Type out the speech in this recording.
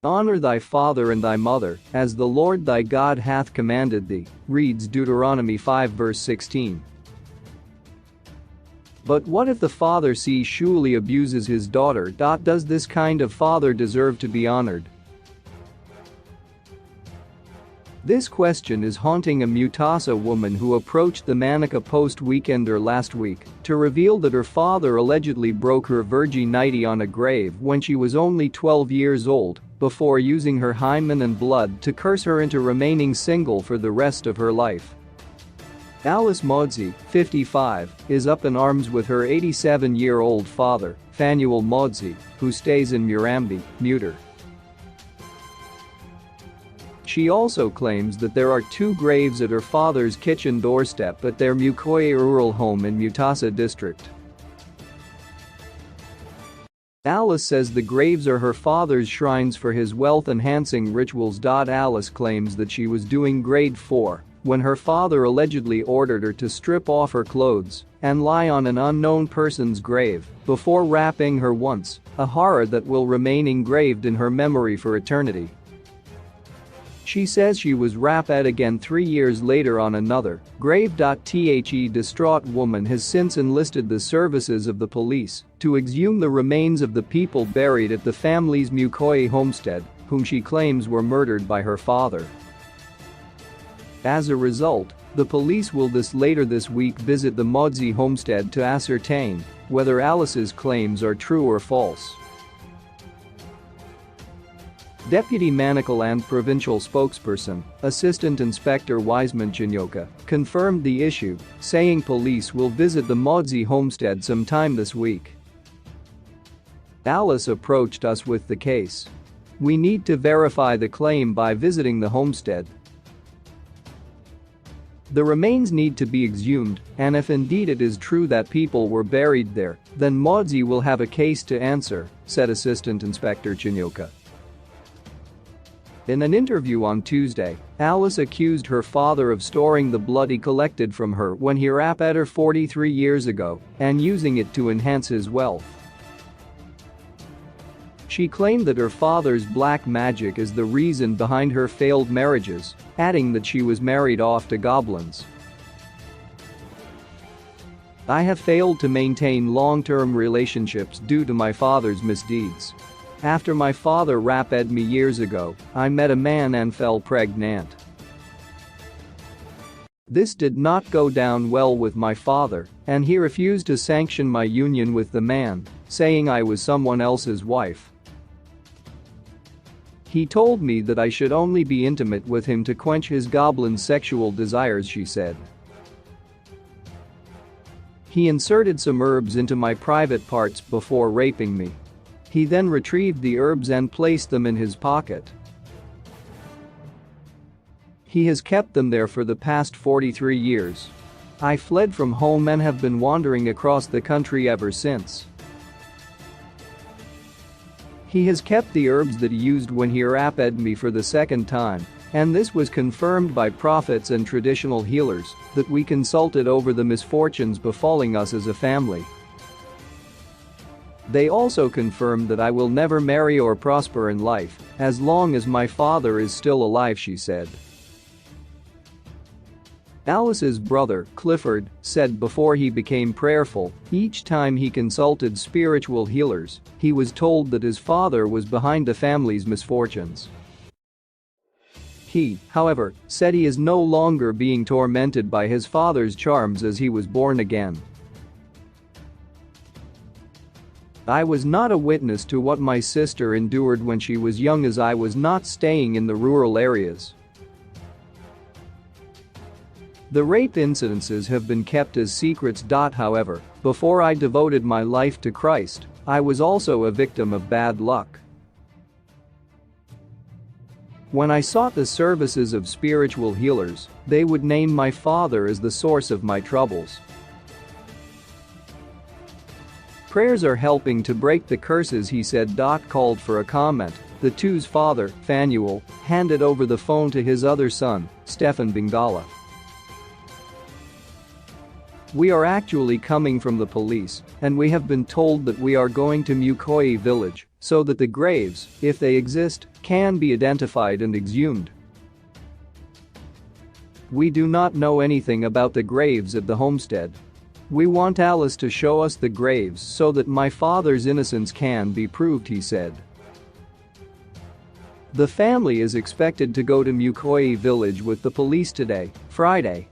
Honor thy father and thy mother, as the Lord thy God hath commanded thee, reads Deuteronomy 5 verse 16. But what if the father sexually abuses his daughter? Does this kind of father deserve to be honored? This question is haunting a Mutasa woman who approached the Manukau Post Weekender last week to reveal that her father allegedly broke her virgi nity on a grave when she was only 12 years old, before using her hymen and blood to curse her into remaining single for the rest of her life. Alice Modzi, 55, is up in arms with her 87-year-old father, Phanuel Modzi, who stays in Murambi, Muter. She also claims that there are 2 graves at her father's kitchen doorstep at their Mukoye rural home in Mutasa district. Alice says the graves are her father's shrines for his wealth-enhancing rituals. Alice claims that she was doing grade 4 when her father allegedly ordered her to strip off her clothes and lie on an unknown person's grave before raping her once, a horror that will remain engraved in her memory for eternity. She says she was raped again 3 years later on another grave. The distraught woman has since enlisted the services of the police to exhume the remains of the people buried at the family's Mukoye homestead, whom she claims were murdered by her father. As a result, the police will later this week visit the Modzi homestead to ascertain whether Alice's claims are true or false. Deputy Manicaland Provincial Spokesperson, Assistant Inspector Wiseman Chinyoka, confirmed the issue, saying police will visit the Modzi homestead sometime this week. Alice approached us with the case. We need to verify the claim by visiting the homestead. The remains need to be exhumed, and if indeed it is true that people were buried there, then Modzi will have a case to answer, said Assistant Inspector Chinyoka. In an interview on Tuesday, Alice accused her father of storing the blood he collected from her when he raped her 43 years ago and using it to enhance his wealth. She claimed that her father's black magic is the reason behind her failed marriages, adding that she was married off to goblins. I have failed to maintain long-term relationships due to my father's misdeeds. After my father raped me years ago, I met a man and fell pregnant. This did not go down well with my father, and he refused to sanction my union with the man, saying I was someone else's wife. He told me that I should only be intimate with him to quench his goblin sexual desires, she said. He inserted some herbs into my private parts before raping me. He then retrieved the herbs and placed them in his pocket. He has kept them there for the past 43 years. I fled from home and have been wandering across the country ever since. He has kept the herbs that he used when he raped me for the second time, and this was confirmed by prophets and traditional healers that we consulted over the misfortunes befalling us as a family. They also confirmed that I will never marry or prosper in life as long as my father is still alive, she said. Alice's brother, Clifford, said before he became prayerful, each time he consulted spiritual healers, he was told that his father was behind the family's misfortunes. He, however, said he is no longer being tormented by his father's charms as he was born again. I was not a witness to what my sister endured when she was young, as I was not staying in the rural areas. The rape incidences have been kept as secrets. However, before I devoted my life to Christ, I was also a victim of bad luck. When I sought the services of spiritual healers, they would name my father as the source of my troubles. Prayers are helping to break the curses, he said. Called for a comment, the two's father, Phanuel, handed over the phone to his other son, Stefan Bingala. We are actually coming from the police, and we have been told that we are going to Mukoye village, so that the graves, if they exist, can be identified and exhumed. We do not know anything about the graves at the homestead. We want Alice to show us the graves so that my father's innocence can be proved, he said. The family is expected to go to Mukoyi village with the police today, Friday,